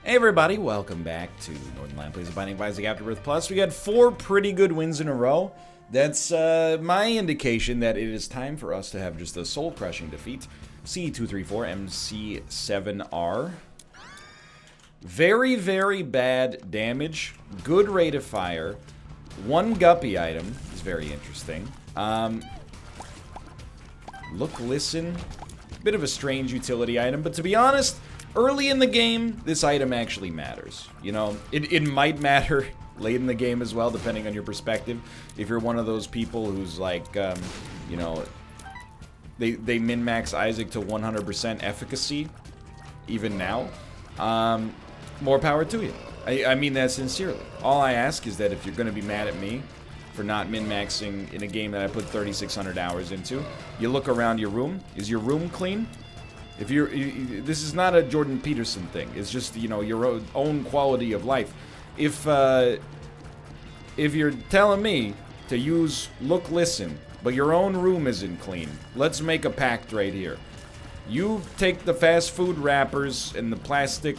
Hey everybody, welcome back to Northernlion Plays the Binding of Isaac Afterbirth Plus. We got 4 pretty good wins in a row. That's my indication that it is time for us to have just a soul-crushing defeat. C234 MC7R. Very, very bad damage. Good rate of fire. 1 guppy item is very interesting. Look, listen. Bit of a strange utility item, but to be honest, early in the game, this item actually matters. You know, it might matter late in the game as well, depending on your perspective. If you're one of those people who's like, you know, they min-max Isaac to 100% efficacy, even now, more power to you. I mean that sincerely. All I ask is that if you're going to be mad at me for not min-maxing in a game that I put 3,600 hours into, you look around your room. Is your room clean? If this is not a Jordan Peterson thing. It's just, you know, your own quality of life. If you're telling me to use look, listen, but your own room isn't clean, let's make a pact right here. You take the fast food wrappers and the plastic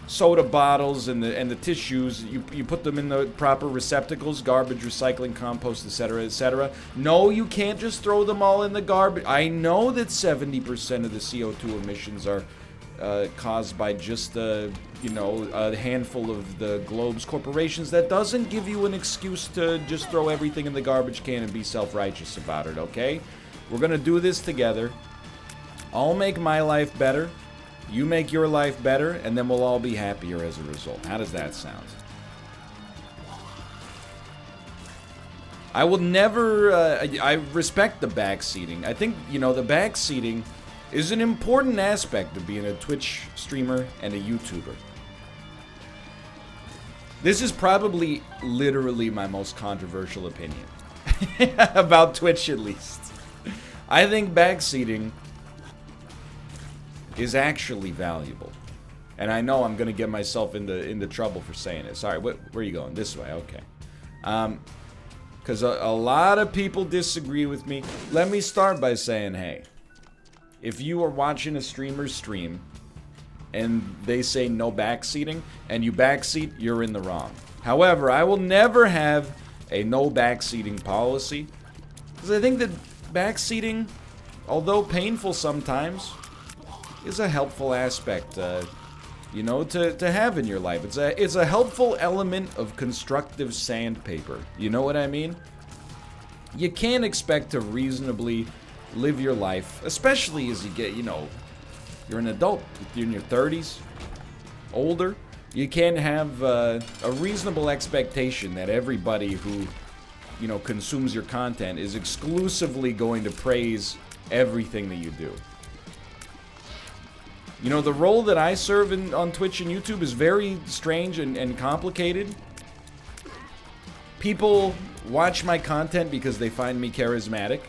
soda bottles and the tissues, you put them in the proper receptacles, garbage, recycling, compost, etc., etc. No, you can't just throw them all in the garbage. I know that 70% of the CO2 emissions are caused by just you know, a handful of the globe's corporations. That doesn't give you an excuse to just throw everything in the garbage can and be self-righteous about it, okay? We're gonna do this together. I'll make my life better. You make your life better, and then we'll all be happier as a result. How does that sound? I will never, I respect the backseating. I think, you know, the backseating is an important aspect of being a Twitch streamer and a YouTuber. This is probably literally my most controversial opinion. About Twitch, at least. I think backseating is actually valuable. And I know I'm gonna get myself into trouble for saying it. Sorry, where are you going? This way, okay. Because a lot of people disagree with me. Let me start by saying, hey, if you are watching a streamer's stream and they say no backseating, and you backseat, you're in the wrong. However, I will never have a no backseating policy, because I think that backseating, although painful sometimes, is a helpful aspect, you know, to have in your life. It's a helpful element of constructive sandpaper. You know what I mean? You can't expect to reasonably live your life, especially as you get, you know, you're an adult, you're in your 30s, older. You can't have a reasonable expectation that everybody who, you know, consumes your content is exclusively going to praise everything that you do. You know, the role that I serve on Twitch and YouTube is very strange and complicated. People watch my content because they find me charismatic.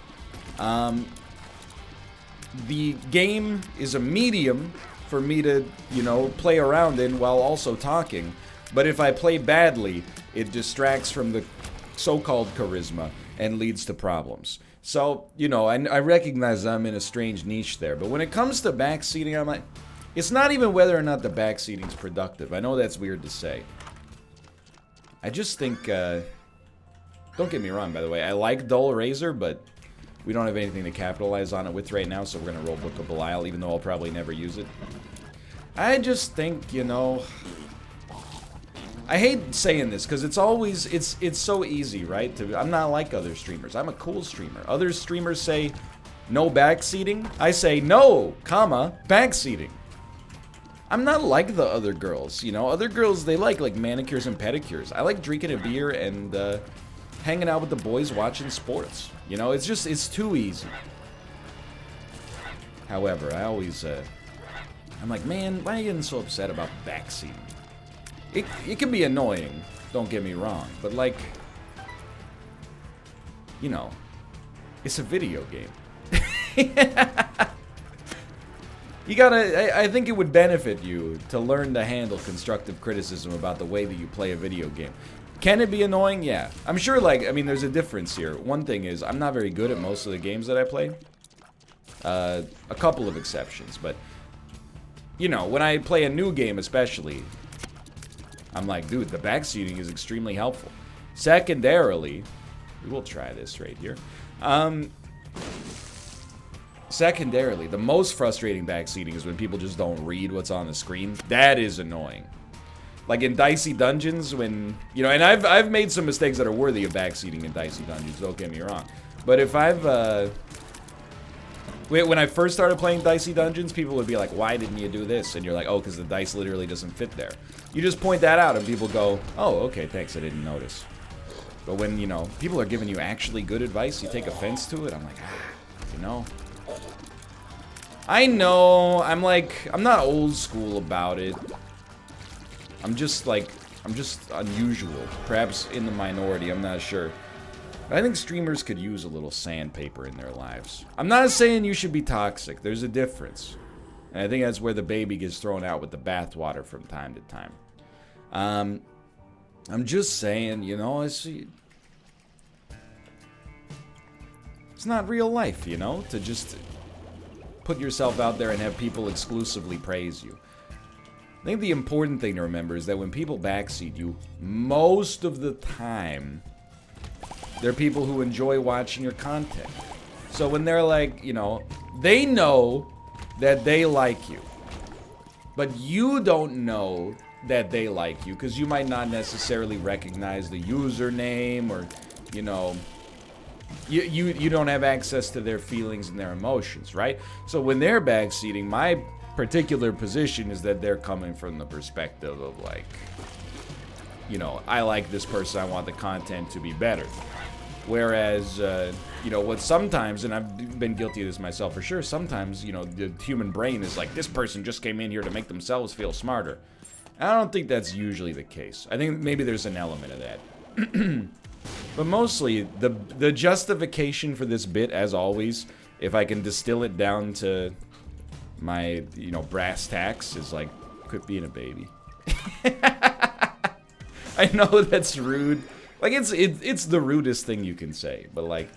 The game is a medium for me to, you know, play around in while also talking. But if I play badly, it distracts from the so-called charisma and leads to problems. So, you know, I recognize I'm in a strange niche there. But when it comes to backseating, I'm like, it's not even whether or not the backseating's productive. I know that's weird to say. I just think, don't get me wrong, by the way. I like Dull Razor, but we don't have anything to capitalize on it with right now, so we're going to roll Book of Belial, even though I'll probably never use it. I just think, you know, I hate saying this, because it's always, it's so easy, right? I'm not like other streamers. I'm a cool streamer. Other streamers say, no backseating. I say, no, comma, backseating. I'm not like the other girls, you know? Other girls, they like manicures and pedicures. I like drinking a beer and hanging out with the boys watching sports. You know, it's just, it's too easy. However, I always, I'm like, man, why are you getting so upset about backseating? It can be annoying, don't get me wrong, but like, you know, it's a video game. You gotta, I think it would benefit you to learn to handle constructive criticism about the way that you play a video game. Can it be annoying? Yeah. I'm sure, like, I mean, there's a difference here. One thing is, I'm not very good at most of the games that I play. A couple of exceptions, but, you know, when I play a new game especially, I'm like, dude, the backseating is extremely helpful. Secondarily, we'll try this right here. Secondarily, the most frustrating backseating is when people just don't read what's on the screen. That is annoying. Like in Dicey Dungeons, when, you know, and I've made some mistakes that are worthy of backseating in Dicey Dungeons, don't get me wrong. But if when I first started playing Dicey Dungeons, people would be like, why didn't you do this? And you're like, oh, because the dice literally doesn't fit there. You just point that out and people go, oh, okay, thanks, I didn't notice. But when, you know, people are giving you actually good advice, you take offense to it, I'm like, you know. I know, I'm not old school about it. I'm just unusual. Perhaps in the minority, I'm not sure. But I think streamers could use a little sandpaper in their lives. I'm not saying you should be toxic. There's a difference. And I think that's where the baby gets thrown out with the bathwater from time to time. I'm just saying, you know, it's not real life, you know, to just put yourself out there and have people exclusively praise you. I think the important thing to remember is that when people backseat you, most of the time, they're people who enjoy watching your content. So when they're like, you know, they know that they like you, but you don't know that they like you because you might not necessarily recognize the username, or, you know, you don't have access to their feelings and their emotions, right? So when they're backseating, my particular position is that they're coming from the perspective of like, you know, I like this person, I want the content to be better. Whereas, you know, what sometimes, and I've been guilty of this myself for sure, sometimes, you know, the human brain is like, this person just came in here to make themselves feel smarter. I don't think that's usually the case. I think maybe there's an element of that. But mostly, the justification for this bit, as always, if I can distill it down to my, you know, brass tacks, is like, quit being a baby. I know that's rude. Like, it's the rudest thing you can say, but like,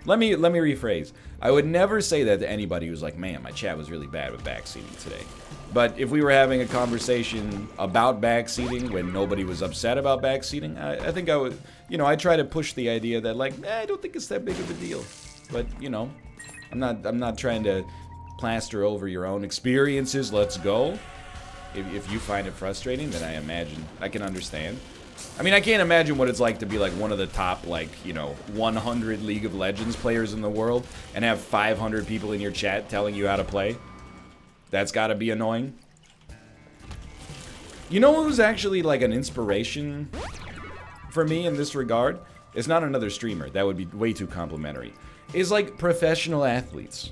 let me rephrase. I would never say that to anybody who's like, man, my chat was really bad with backseating today. But if we were having a conversation about backseating when nobody was upset about backseating, I think I would, you know, I try to push the idea that like, I don't think it's that big of a deal. But, you know, I'm not trying to plaster over your own experiences. Let's go. If you find it frustrating, then I imagine I can understand. I mean, I can't imagine what it's like to be like one of the top, like, you know, 100 League of Legends players in the world and have 500 people in your chat telling you how to play. That's gotta be annoying. You know what was actually like an inspiration for me in this regard? It's not another streamer. That would be way too complimentary. It's like professional athletes.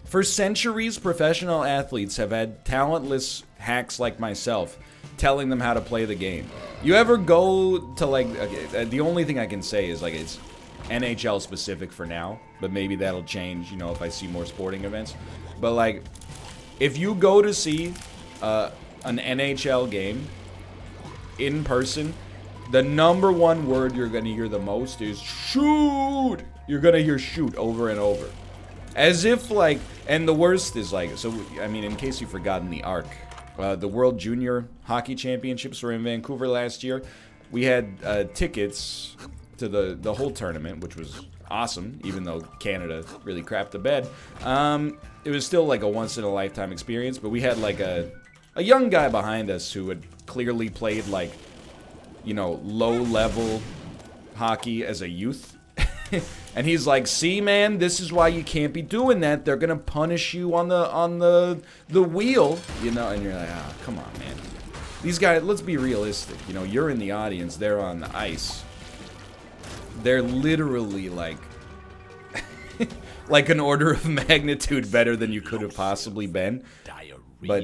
For centuries, professional athletes have had talentless hacks like myself telling them how to play the game. You ever go to like, okay, the only thing I can say is like it's NHL specific for now, but maybe that'll change, you know, if I see more sporting events. But like, if you go to see an NHL game in person, the number one word you're gonna hear the most is shoot. You're gonna hear shoot over and over. As if like, and the worst is like, so I mean, in case you've forgotten the arc, the World Junior Hockey Championships were in Vancouver last year. We had tickets to the whole tournament, which was awesome, even though Canada really crapped the bed. It was still like a once-in-a-lifetime experience, but we had like a young guy behind us who had clearly played like, you know, low-level hockey as a youth. And he's like, see, man, this is why you can't be doing that. They're gonna punish you on the wheel, you know. And you're like, ah, come on, man. These guys, let's be realistic. You know, you're in the audience, they're on the ice. They're literally like, like an order of magnitude better than you could have possibly been. But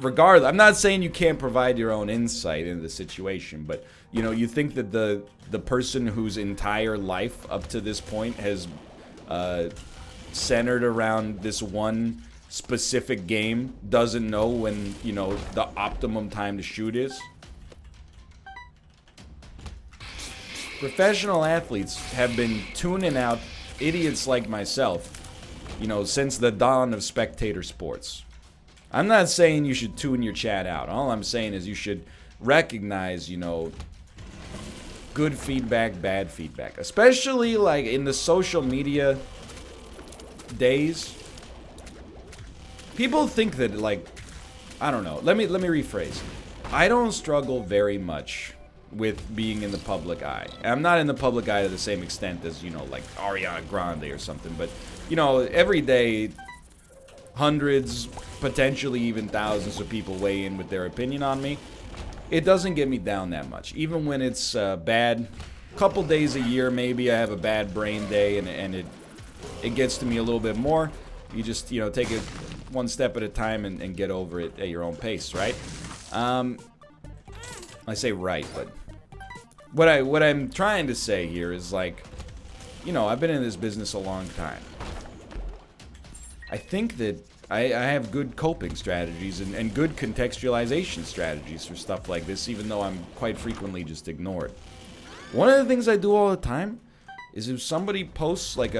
regardless, I'm not saying you can't provide your own insight into the situation, but you know, you think that the person whose entire life up to this point has centered around this one specific game doesn't know when, you know, the optimum time to shoot is? Professional athletes have been tuning out idiots like myself, you know, since the dawn of spectator sports. I'm not saying you should tune your chat out. All I'm saying is you should recognize, you know, good feedback, bad feedback. Especially, like, in the social media days. People think that, like, I don't know. Let me rephrase. I don't struggle very much with being in the public eye. I'm not in the public eye to the same extent as, you know, like Ariana Grande or something. But, you know, every day, hundreds, potentially even thousands of people weigh in with their opinion on me. It doesn't get me down that much. Even when it's bad, couple days a year maybe I have a bad brain day and it gets to me a little bit more. You just, you know, take it one step at a time and get over it at your own pace, right? I say right, but what I'm trying to say here is, like, you know, I've been in this business a long time. I think that I have good coping strategies and good contextualization strategies for stuff like this, even though I'm quite frequently just ignored. One of the things I do all the time is if somebody posts like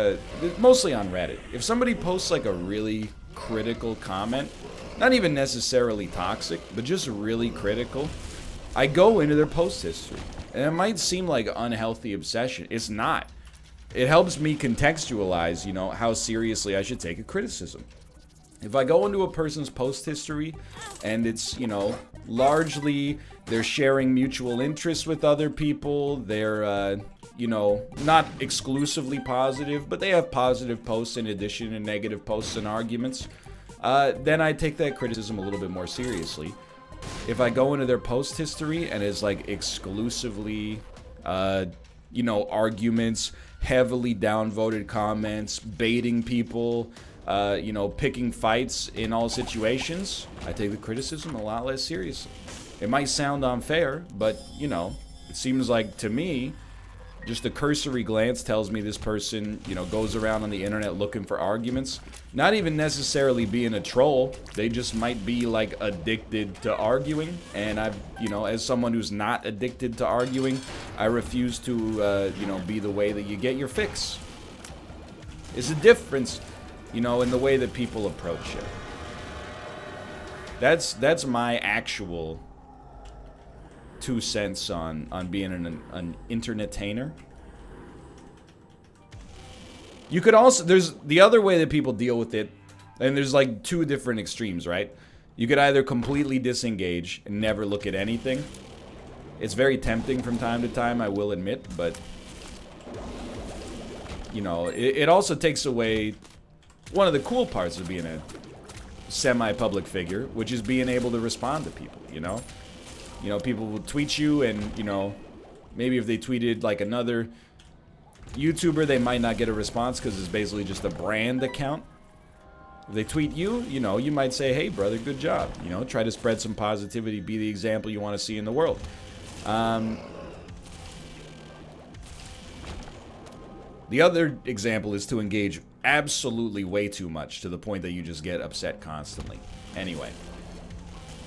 mostly on Reddit, if somebody posts like a really critical comment, not even necessarily toxic, but just really critical, I go into their post history. And it might seem like unhealthy obsession. It's not. It helps me contextualize, you know, how seriously I should take a criticism. If I go into a person's post history and it's, you know, largely they're sharing mutual interests with other people, they're, you know, not exclusively positive, but they have positive posts in addition to negative posts and arguments, then I take that criticism a little bit more seriously. If I go into their post history and it's like exclusively, you know, arguments, heavily downvoted comments, baiting people, you know, picking fights in all situations, I take the criticism a lot less seriously. It might sound unfair, but, you know, it seems like to me, just a cursory glance tells me this person, you know, goes around on the internet looking for arguments. Not even necessarily being a troll. They just might be, like, addicted to arguing. And I've, you know, as someone who's not addicted to arguing, I refuse to, you know, be the way that you get your fix. It's a difference, you know, in the way that people approach it. That's my actual 2 cents on being an internetainer. You could also, there's the other way that people deal with it, and there's like 2 different extremes, right? You could either completely disengage and never look at anything. It's very tempting from time to time, I will admit, but, you know, it also takes away one of the cool parts of being a semi-public figure, which is being able to respond to people, you know? You know, people will tweet you and, you know, maybe if they tweeted like another YouTuber, they might not get a response because it's basically just a brand account. If they tweet you, you know, you might say, hey, brother, good job. You know, try to spread some positivity, be the example you want to see in the world. The other example is to engage absolutely way too much to the point that you just get upset constantly. Anyway.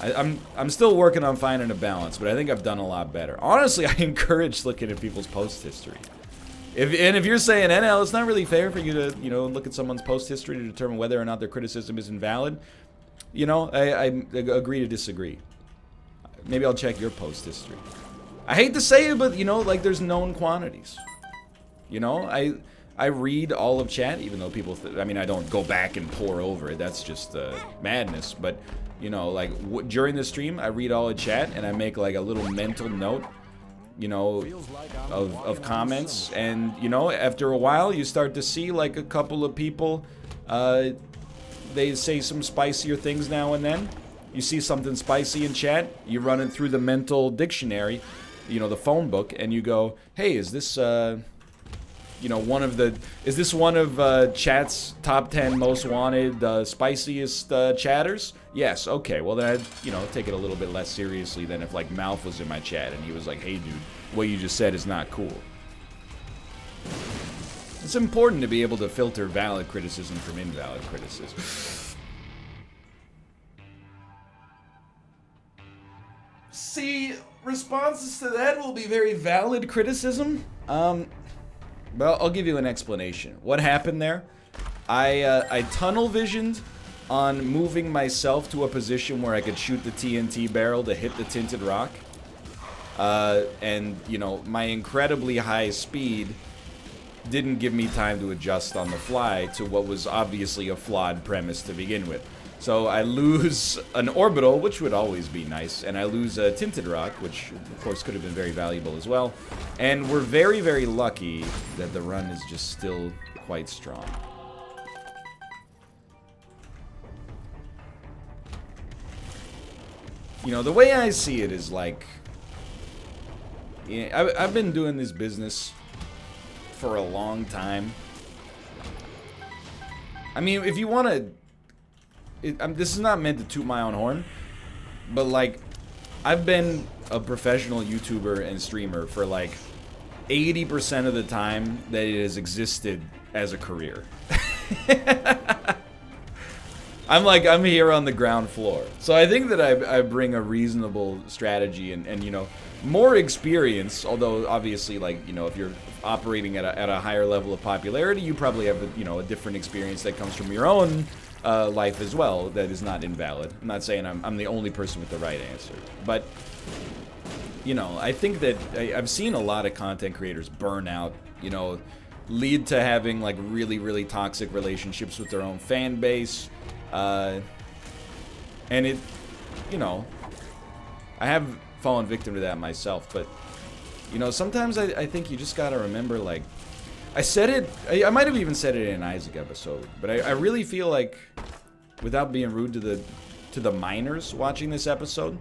I'm still working on finding a balance, but I think I've done a lot better. Honestly, I encourage looking at people's post history. If you're saying, NL, it's not really fair for you to, you know, look at someone's post history to determine whether or not their criticism is invalid, you know, I agree to disagree. Maybe I'll check your post history. I hate to say it, but, you know, like, there's known quantities. You know, I read all of chat, even though people, I mean, I don't go back and pour over it. That's just madness, but... You know, like, during the stream, I read all the chat, and I make, like, a little mental note, you know, of comments. And, you know, after a while, you start to see, like, a couple of people, they say some spicier things now and then. You see something spicy in chat, you run it through the mental dictionary, you know, the phone book, and you go, hey, is this, you know, is this one of chat's top 10 most wanted, spiciest chatters? Yes, okay, well then I'd, you know, take it a little bit less seriously than if, like, Mouth was in my chat and he was like, hey dude, what you just said is not cool. It's important to be able to filter valid criticism from invalid criticism. See, responses to that will be very valid criticism. Well, I'll give you an explanation. What happened there? I tunnel visioned on moving myself to a position where I could shoot the TNT barrel to hit the tinted rock. And, you know, my incredibly high speed didn't give me time to adjust on the fly to what was obviously a flawed premise to begin with. So I lose an orbital, which would always be nice, and I lose a tinted rock, which of course could have been very valuable as well. And we're very, very lucky that the run is just still quite strong. You know, the way I see it is like, yeah, I've been doing this business for a long time. I mean, if you want to... this is not meant to toot my own horn, but like, I've been a professional YouTuber and streamer for like 80% of the time that it has existed as a career. I'm here on the ground floor. So I think that I bring a reasonable strategy and you know, more experience, although obviously, like, you know, if you're operating at a higher level of popularity, you probably have a, you know, a different experience that comes from your own life as well that is not invalid. I'm not saying I'm the only person with the right answer, but you know, I think that I've seen a lot of content creators burn out, you know, lead to having like really, really toxic relationships with their own fan base, and it, you know, I have fallen victim to that myself, but you know, sometimes I think you just gotta remember, like, I said it, I might have even said it in an Isaac episode, but I really feel like, without being rude to the minors watching this episode,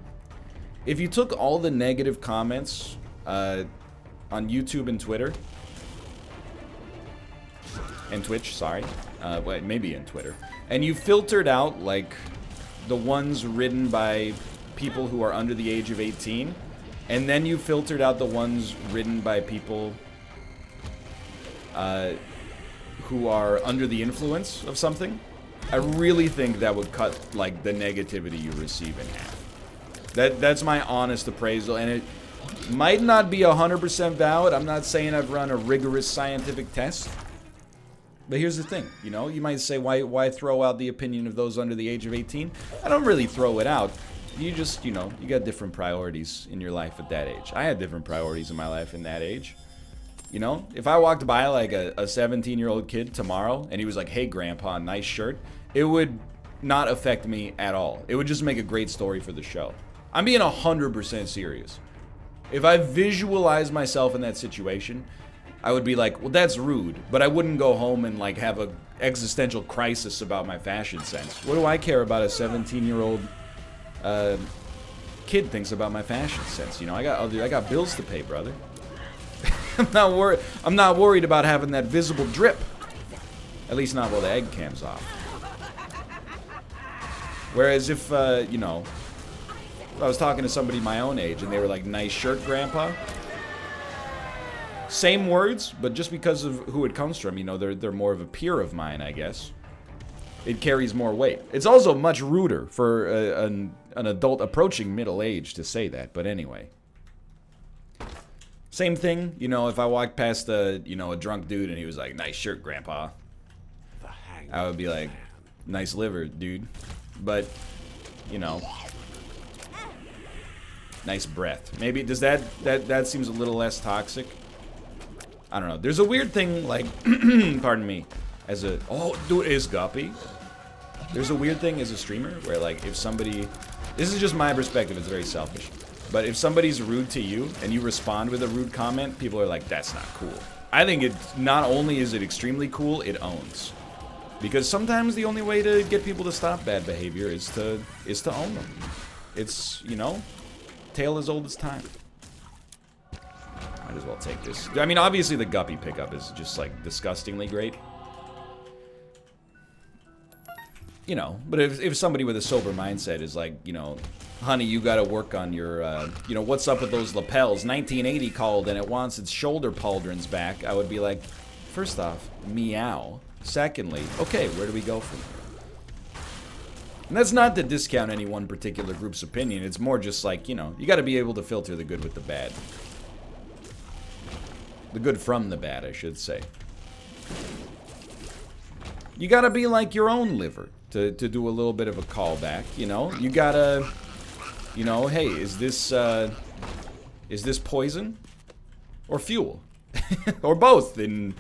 if you took all the negative comments on YouTube and Twitter, and Twitch, sorry, well, maybe in Twitter, and you filtered out, like, the ones written by people who are under the age of 18, and then you filtered out the ones written by people who are under the influence of something, I really think that would cut, like, the negativity you receive in half. That's my honest appraisal, and it might not be 100% valid. I'm not saying I've run a rigorous scientific test. But here's the thing, you know, you might say, why throw out the opinion of those under the age of 18? I don't really throw it out. You just, you know, you got different priorities in your life at that age. I had different priorities in my life in that age. You know, if I walked by like a 17-year-old kid tomorrow and he was like, hey, grandpa, nice shirt, it would not affect me at all. It would just make a great story for the show. I'm being 100% serious. If I visualize myself in that situation, I would be like, well, that's rude, but I wouldn't go home and like have a existential crisis about my fashion sense. What do I care about a 17-year-old kid thinks about my fashion sense? You know, I got bills to pay, brother. I'm not worried about having that visible drip. At least not while the egg cam's off. Whereas if, you know, if I was talking to somebody my own age and they were like, nice shirt, grandpa. Same words, but just because of who it comes from, you know, they're more of a peer of mine, I guess. It carries more weight. It's also much ruder for an adult approaching middle age to say that, but anyway. Same thing, you know, if I walked past a drunk dude and he was like, nice shirt, grandpa. I would be like, nice liver, dude. But, you know, nice breath. Maybe, does that seems a little less toxic? I don't know. There's a weird thing, like, pardon me, as a, oh, dude, is Guppy. There's a weird thing as a streamer where, like, if somebody, this is just my perspective, it's very selfish, but if somebody's rude to you and you respond with a rude comment, people are like, that's not cool. I think it, not only is it extremely cool, it owns. Because sometimes the only way to get people to stop bad behavior is to own them. It's, you know, tale as old as time. Might as well take this. I mean, obviously the Guppy pickup is just, like, disgustingly great. You know, but if somebody with a sober mindset is like, you know, honey, you gotta work on your, you know, what's up with those lapels? 1980 called and it wants its shoulder pauldrons back. I would be like, first off, meow. Secondly, okay, where do we go from here? And that's not to discount any one particular group's opinion. It's more just like, you know, you gotta be able to filter the good with the bad. The good from the bad, I should say. You gotta be like your own liver. to do a little bit of a callback. You know, you gotta, you know, hey, is this poison or fuel or both? And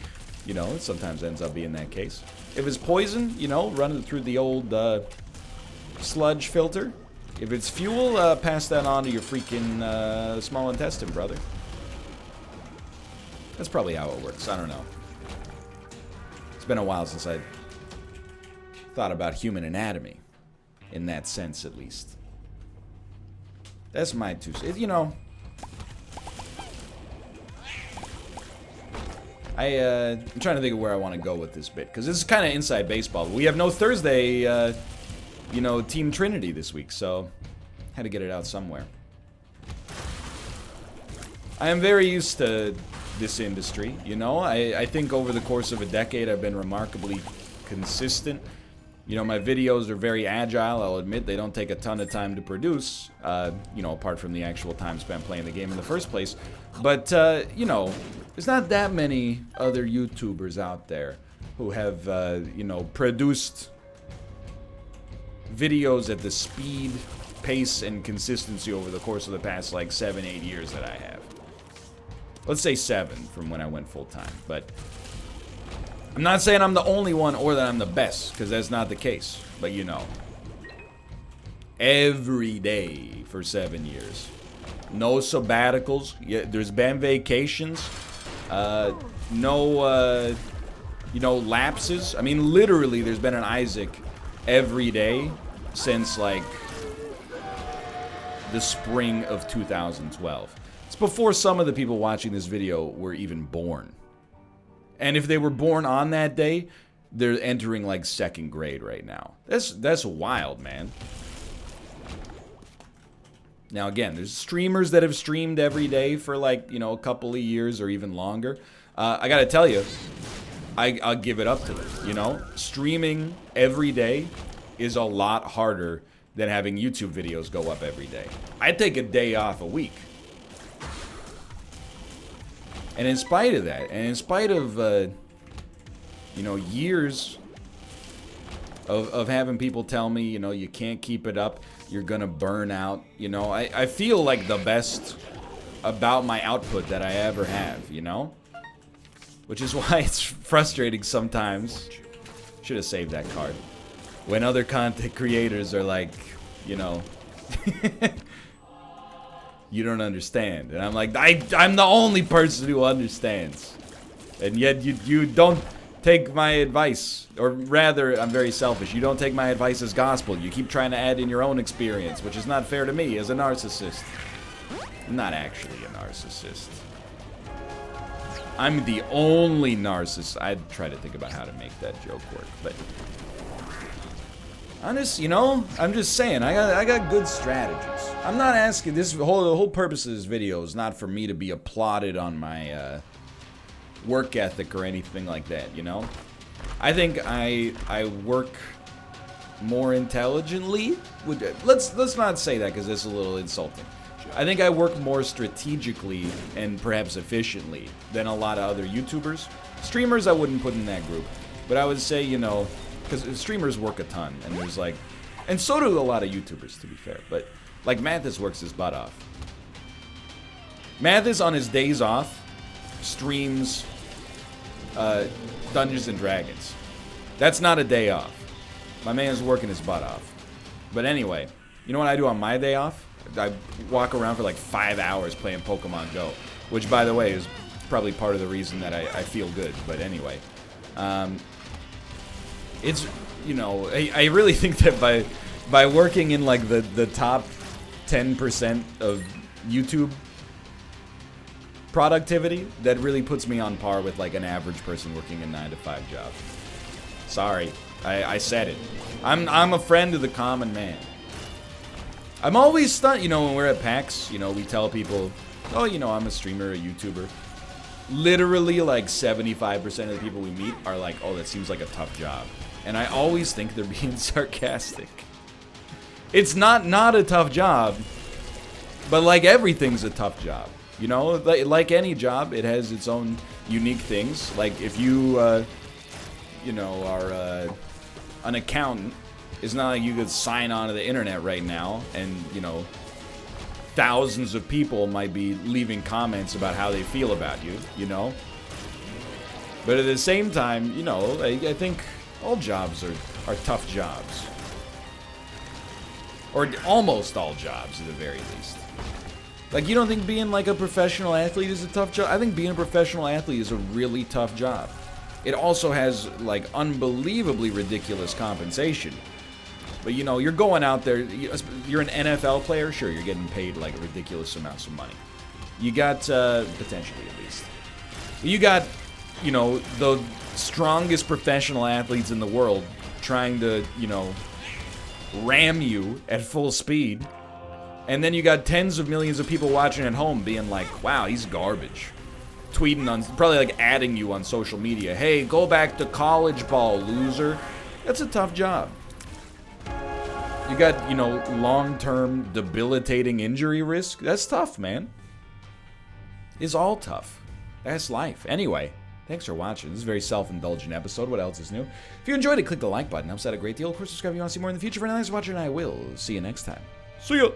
you know, it sometimes ends up being that case. If it's poison, you know, run it through the old sludge filter. If it's fuel, pass that on to your freaking small intestine, brother. That's probably how it works. I don't know. It's been a while since I thought about human anatomy, in that sense, at least. That's my two cents. You know, I'm trying to think of where I want to go with this bit, because this is kind of inside baseball. We have no Thursday, you know, Team Trinity this week, so had to get it out somewhere. I am very used to this industry, you know. I think over the course of a decade I've been remarkably consistent. You know, my videos are very agile. I'll admit they don't take a ton of time to produce, you know, apart from the actual time spent playing the game in the first place. But, you know, there's not that many other YouTubers out there who have, you know, produced videos at the speed, pace, and consistency over the course of the past, like, 7-8 years that I have. Let's say 7 from when I went full-time, but I'm not saying I'm the only one or that I'm the best, because that's not the case. But, you know, every day for 7 years. No sabbaticals. Yeah, there's been vacations. No, you know, lapses. I mean, literally, there's been an Isaac every day since, like, the spring of 2012. It's before some of the people watching this video were even born. And if they were born on that day, they're entering, like, 2nd grade right now. That's wild, man. Now, again, there's streamers that have streamed every day for, like, you know, a couple of years or even longer. I gotta tell you, I'll give it up to them, you know? Streaming every day is a lot harder than having YouTube videos go up every day. I take a day off a week. And in spite of that, and in spite of, you know, years of having people tell me, you know, you can't keep it up, you're gonna burn out, you know, I feel like the best about my output that I ever have, you know? Which is why it's frustrating sometimes. Should have saved that card. When other content creators are like, you know, you don't understand. And I'm like, I'm the only person who understands. And yet you don't take my advice. Or rather, I'm very selfish. You don't take my advice as gospel. You keep trying to add in your own experience, which is not fair to me as a narcissist. I'm not actually a narcissist. I'm the only narcissist. I'd try to think about how to make that joke work, but honest, you know, I'm just saying, I got good strategies. I'm not asking, the whole purpose of this video is not for me to be applauded on my work ethic or anything like that, you know? I think I work more intelligently. Let's not say that because it's a little insulting. I think I work more strategically and perhaps efficiently than a lot of other YouTubers. Streamers I wouldn't put in that group, but I would say, you know, because streamers work a ton, and there's like, and so do a lot of YouTubers, to be fair, but like Mathis works his butt off. Mathis on his days off streams Dungeons and Dragons. That's not a day off. My man's working his butt off. But anyway, you know what I do on my day off? I walk around for like 5 hours playing Pokemon Go, which, by the way, is probably part of the reason that I feel good. But anyway, it's, you know, I really think that by working in like the top 10% of YouTube productivity, that really puts me on par with like an average person working a 9-to-5 job. Sorry, I said it. I'm a friend of the common man. I'm always stunned, you know, when we're at PAX, you know, we tell people, oh, you know, I'm a streamer, a YouTuber. Literally, like, 75% of the people we meet are like, oh, that seems like a tough job. And I always think they're being sarcastic. It's not a tough job, but like everything's a tough job. You know, like any job, it has its own unique things. Like if you, you know, are an accountant, It's not like you could sign onto the internet right now and, you know, thousands of people might be leaving comments about how they feel about you, you know? But at the same time, you know, I think all jobs are tough jobs. Or almost all jobs, at the very least. Like, you don't think being like a professional athlete is a tough job? I think being a professional athlete is a really tough job. It also has, like, unbelievably ridiculous compensation. But, you know, you're going out there, you're an NFL player, sure, you're getting paid, like, ridiculous amounts of money. You got, potentially at least. You got, you know, the strongest professional athletes in the world trying to, you know, ram you at full speed. And then you got tens of millions of people watching at home being like, wow, he's garbage. Tweeting on, probably like adding you on social media. Hey, go back to college ball, loser. That's a tough job. You got, you know, long-term debilitating injury risk. That's tough, man. It's all tough. That's life. Anyway, thanks for watching. This is a very self-indulgent episode. What else is new? If you enjoyed it, click the like button. Helps out a great deal. Of course, subscribe if you want to see more in the future. For now, thanks for watching, and I will see you next time. See ya!